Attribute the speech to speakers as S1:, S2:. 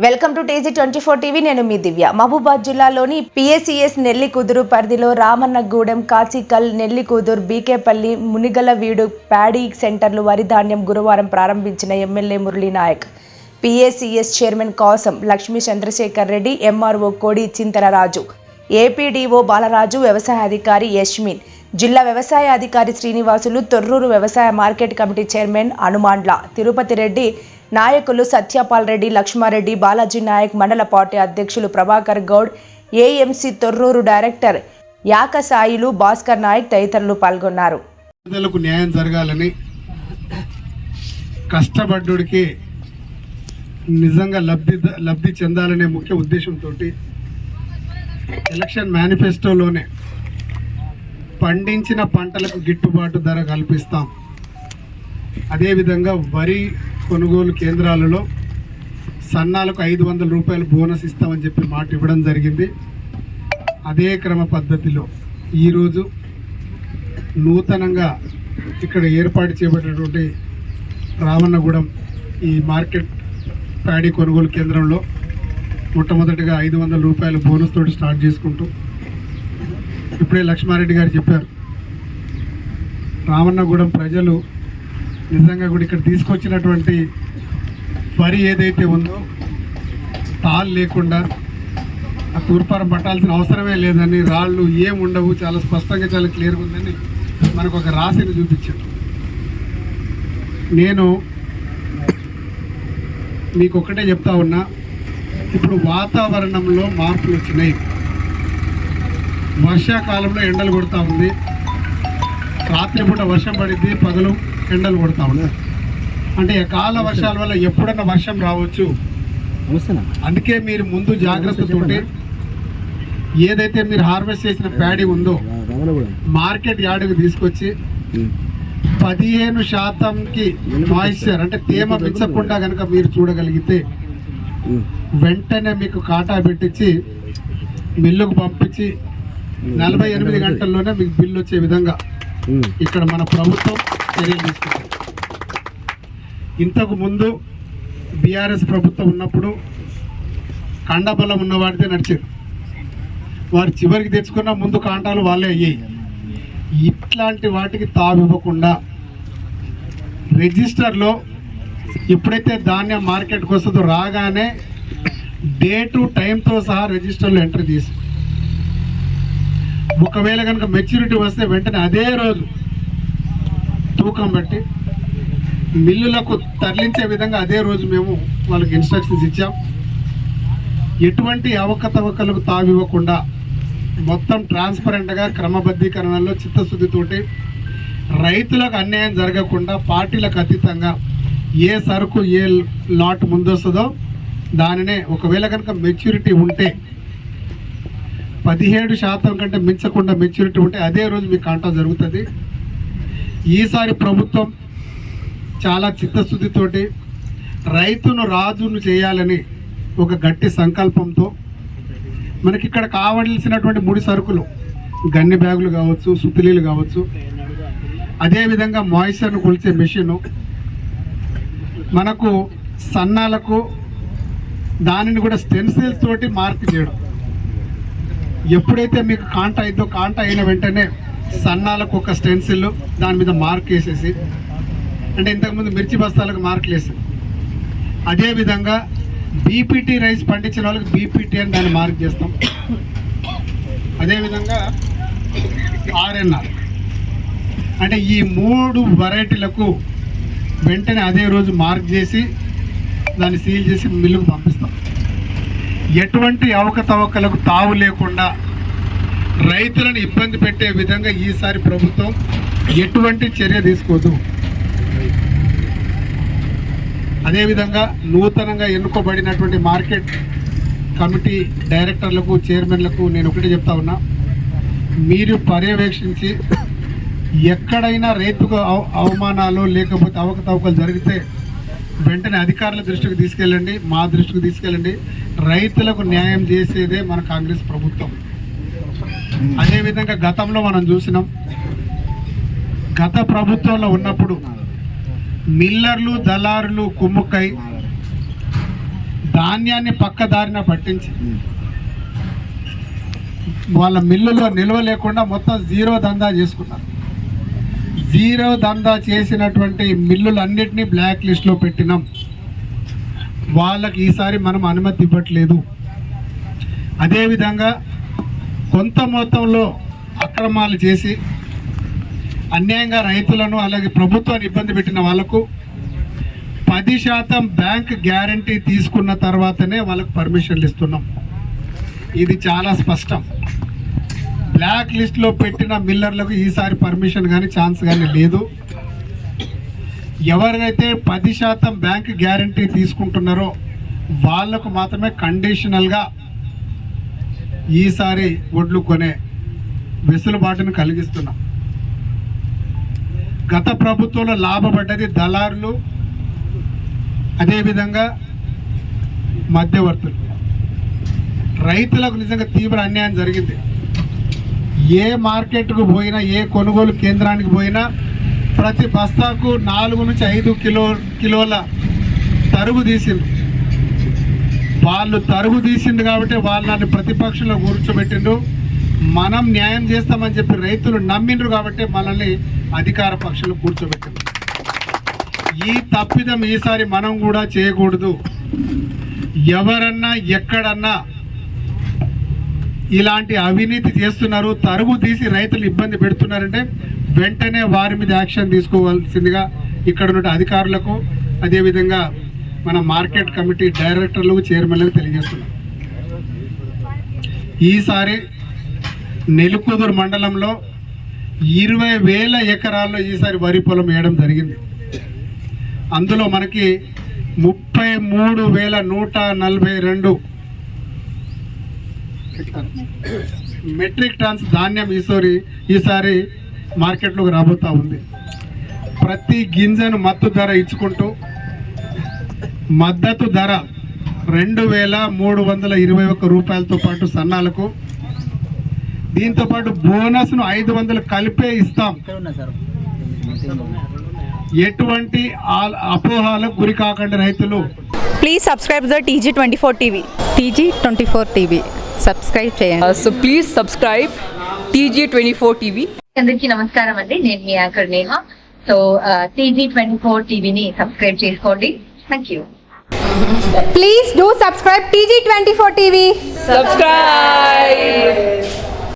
S1: Welcome to TG24 TV. నేను మీ దివ్య. మహబూబాద్ జిల్లాలోని PACS Nellikuduru పరిధిలో రామన్నగూడెం, కాచికల్, నెల్లికుదురు, బీకేపల్లి, మునిగలవీడు ప్యాడీ సెంటర్లు వరి ధాన్యం గురువారం ప్రారంభించిన MLA Murali Nayak, PACS chairman కోసం లక్ష్మీ చంద్రశేఖర్ రెడ్డి, MRO కోడి చింతలరాజు, APDO బాలరాజు, వ్యవసాయ అధికారి యశ్మిన్, జిల్లా వ్యవసాయ అధికారి శ్రీనివాసులు, తొర్రూరు వ్యవసాయ market committee chairman Hanumandla, Tirupati Reddy నాయకులు సత్యపాల్ రెడ్డి, లక్ష్మారెడ్డి, బాలాజీ నాయక్, మండల పార్టీ అధ్యక్షులు ప్రభాకర్ గౌడ్, AMC తొర్రూరు డైరెక్టర్ యాకసాయిలు, భాస్కర్ నాయక్ తదితరులు పాల్గొన్నారు.
S2: పేదలకు న్యాయం జరగాలని, కష్టపడ్డోడికి నిజంగా లబ్ధి చెందాలనే ముఖ్య ఉద్దేశంతో ఎలక్షన్ మేనిఫెస్టోలోనే పండించిన పంటలకు గిట్టుబాటు ధర కల్పిస్తాం, అదేవిధంగా వరి కొనుగోలు కేంద్రాలలో సన్నాలకు 500 రూపాయలు బోనస్ ఇస్తామని చెప్పి మాట ఇవ్వడం జరిగింది. అదే క్రమ పద్ధతిలో ఈరోజు నూతనంగా ఇక్కడ ఏర్పాటు చేయబడినటువంటి రామన్నగూడెం ఈ మార్కెట్ ప్యాడీ కొనుగోలు కేంద్రంలో మొట్టమొదటిగా 500 రూపాయల బోనస్ తోటి స్టార్ట్ చేసుకుంటూ, ఇప్పుడే లక్ష్మారెడ్డి గారు చెప్పారు, రామన్నగూడెం ప్రజలు నిజంగా కూడా ఇక్కడ తీసుకొచ్చినటువంటి వరి ఏదైతే ఉందో తాళ్ళు లేకుండా ఆ తూర్పారం పట్టాల్సిన అవసరమే లేదని, రాళ్ళు ఏం ఉండవు, చాలా స్పష్టంగా చాలా క్లియర్గా ఉందని మనకు ఒక రాశిని చూపించారు. నేను మీకు ఒక్కటే చెప్తా ఉన్నా, ఇప్పుడు వాతావరణంలో మార్పులు వచ్చినాయి. వర్షాకాలంలో ఎండలు కొడతా ఉంది, రాత్రిపూట వర్షం పడిద్ది, పగలు ఎండలు కొడతా ఉన్నాయి. అంటే కాల వర్షాల వల్ల ఎప్పుడన్నా వర్షం రావచ్చు. అందుకే మీరు ముందు జాగ్రత్తతోటి ఏదైతే మీరు హార్వెస్ట్ చేసిన ప్యాడీ ఉందో మార్కెట్ యార్డుకి తీసుకొచ్చి 15%కి మాయిశ్చర్ అంటే తేమ పెంచకుండా కనుక మీరు చూడగలిగితే వెంటనే మీకు కాటా పెట్టించి మిల్లుకు పంపించి 48 గంటల్లోనే మీకు బిల్లు వచ్చే విధంగా ఇక్కడ మన ప్రభుత్వం చర్యలు తీసుకుంటుంది. ఇంతకు ముందు BRS ప్రభుత్వం ఉన్నప్పుడు కండబలం ఉన్నవాడితే నడిచేది, వారు చివరికి తెచ్చుకున్న ముందు కాంటాలు వాళ్ళే అయ్యాయి. ఇట్లాంటి వాటికి తావివ్వకుండా రిజిస్టర్లో ఎప్పుడైతే ధాన్యం మార్కెట్కి వస్తుందో రాగానే డేటు టైంతో సహా రిజిస్టర్లో ఎంట్రీ తీసి, ఒకవేళ కనుక మెచ్యూరిటీ వస్తే వెంటనే అదే రోజు తూకం బట్టి మిల్లులకు తరలించే విధంగా అదే రోజు మేము వాళ్ళకి ఇన్స్ట్రక్షన్స్ ఇచ్చాం. ఎటువంటి అవకతవకలకు తావివ్వకుండా మొత్తం ట్రాన్స్పరెంట్గా క్రమబద్ధీకరణలో చిత్తశుద్ధితోటి రైతులకు అన్యాయం జరగకుండా పార్టీలకు అతీతంగా ఏ సరుకు ఏ లాట్ ముందొస్తుందో దానినే, ఒకవేళ కనుక మెచ్యూరిటీ ఉంటే 17% కంటే మించకుండా మెచ్యూరిటీ ఉంటే అదే రోజు మీకు కాంటా జరుగుతుంది. ఈసారి ప్రభుత్వం చాలా చిత్తశుద్ధితోటి రైతును రాజును చేయాలని ఒక గట్టి సంకల్పంతో మనకి ఇక్కడ కావలసినటువంటి ముడి సరుకులు గన్ని బ్యాగులు కావచ్చు, సుతిలీలు కావచ్చు, అదేవిధంగా మాయిశ్చర్ను కొలిచే మెషిను, మనకు సన్నాలకు దానిని కూడా స్టెన్సిల్స్ తోటి మార్క్ చేయడం. ఎప్పుడైతే మీకు కాంటా అయిద్దో కాంటా అయిన వెంటనే సన్నాలకు ఒక స్టెన్సిల్ దాని మీద మార్క్ వేసేసి, అంటే ఇంతకుముందు మిర్చి బస్తాలకు మార్కులు వేసేది, అదేవిధంగా BPT రైస్ పండించిన వాళ్ళకి BPT అని దాన్ని మార్క్ చేస్తాం. అదేవిధంగా RNR అంటే ఈ 3 వెరైటీలకు వెంటనే అదే రోజు మార్క్ చేసి దాన్ని సీల్ చేసి మిల్లుకు పంపిస్తాం. ఎటువంటి అవకతవకలకు తావు లేకుండా రైతులను ఇబ్బంది పెట్టే విధంగా ఈసారి ప్రభుత్వం ఎటువంటి చర్య తీసుకోదు. అదేవిధంగా నూతనంగా ఎన్నుకోబడినటువంటి మార్కెట్ కమిటీ డైరెక్టర్లకు, చైర్మన్లకు నేను ఒకటే చెప్తా ఉన్నా, మీరు పర్యవేక్షించి ఎక్కడైనా రైతుకు అవమానాలు లేకపోతే అవకతవకలు జరిగితే వెంటనే అధికారుల దృష్టికి తీసుకెళ్ళండి, మా దృష్టికి తీసుకెళ్ళండి. రైతులకు న్యాయం చేసేదే మన కాంగ్రెస్ ప్రభుత్వం. అదేవిధంగా గతంలో మనం చూసినాం, గత ప్రభుత్వంలో ఉన్నప్పుడు మిల్లర్లు, దళారులు కుమ్ముక్కై ధాన్యాన్ని పక్కదారిన పట్టించి వాళ్ళ మిల్లులో నిల్వ లేకుండా మొత్తం జీరో దందా చేసుకున్నారు. జీరో దందా చేసినటువంటి మిల్లులన్నిటినీ బ్లాక్ లిస్ట్లో పెట్టినాం. వాళ్ళకి ఈసారి మనం అనుమతి ఇవ్వట్లేదు. అదేవిధంగా కొంత మొత్తంలో అక్రమాలు చేసి అన్యాయంగా రైతులను అలాగే ప్రభుత్వాన్ని ఇబ్బంది పెట్టిన వాళ్లకు 10% బ్యాంక్ గ్యారంటీ తీసుకున్న తర్వాతనే వాళ్ళకు పర్మిషన్లు ఇస్తున్నాం. ఇది చాలా స్పష్టం. బ్లాక్ లిస్ట్లో పెట్టిన మిల్లర్లకు ఈసారి పర్మిషన్ కానీ ఛాన్స్ కానీ లేదు. ఎవరైతే 10% బ్యాంక్ గ్యారంటీ తీసుకుంటున్నారో వాళ్లకు మాత్రమే కండిషనల్గా ఈసారి వడ్లు కొనే వెసులుబాటును కలిగిస్తున్నాం. గత ప్రభుత్వంలో లాభపడ్డది దళారులు, అదేవిధంగా మధ్యవర్తులు. రైతులకు నిజంగా తీవ్ర అన్యాయం జరిగింది. ఏ మార్కెట్కు పోయినా, ఏ కొనుగోలు కేంద్రానికి పోయినా ప్రతి బస్తాకు 4 నుంచి 5 కిలోల తరుగు తీసింది. వాళ్ళు తరుగు తీసింది కాబట్టి వాళ్ళని ప్రతిపక్షంలో కూర్చోబెట్టిండ్రు. మనం న్యాయం చేస్తామని చెప్పి రైతులు నమ్మిండ్రు కాబట్టి మనల్ని అధికార పక్షంలో కూర్చోబెట్టిండ్రు. ఈ తప్పిదం ఈసారి మనం కూడా చేయకూడదు. ఎవరన్నా ఎక్కడన్నా ఇలాంటి అవినీతి చేస్తున్నారు, తరుగు తీసి రైతులు ఇబ్బంది పెడుతున్నారంటే వెంటనే వారి మీద యాక్షన్ తీసుకోవాల్సిందిగా ఇక్కడ ఉన్న అధికారులకు, అదేవిధంగా మన మార్కెట్ కమిటీ డైరెక్టర్లకు, చైర్మన్లకు తెలియజేస్తున్నాం. ఈసారి నెల్లికుదురు మండలంలో 20,000 ఎకరాల్లో ఈసారి వరి పొలం వేయడం జరిగింది. అందులో మనకి 33,142 మెట్రిక్ టన్స్ ధాన్యం ఈసారి మార్కెట్లోకి రాబోతూ ఉంది. ప్రతి గింజను మద్దతు ధర ఇచ్చుకుంటూ మద్దతు ధర 2,321 రూపాయలతో పాటు సన్నాలకు, దీంతోపాటు బోనస్ను 500 కలిపే ఇస్తాం. ఎటువంటి అపోహాలకు గురి కాకుండా రైతులు.
S3: Please subscribe the TG24 TV.
S4: TG24 TV subscribe చేయండి.
S5: So please subscribe TG24 TV.
S6: అందరికీ నమస్కారం అండి, నేను మీ యాంకర్ నేహ. సో TG24 టీవీని సబ్స్క్రైబ్ చేసుకోండి. Thank you.
S4: Please do subscribe TG24 TV.
S5: Subscribe.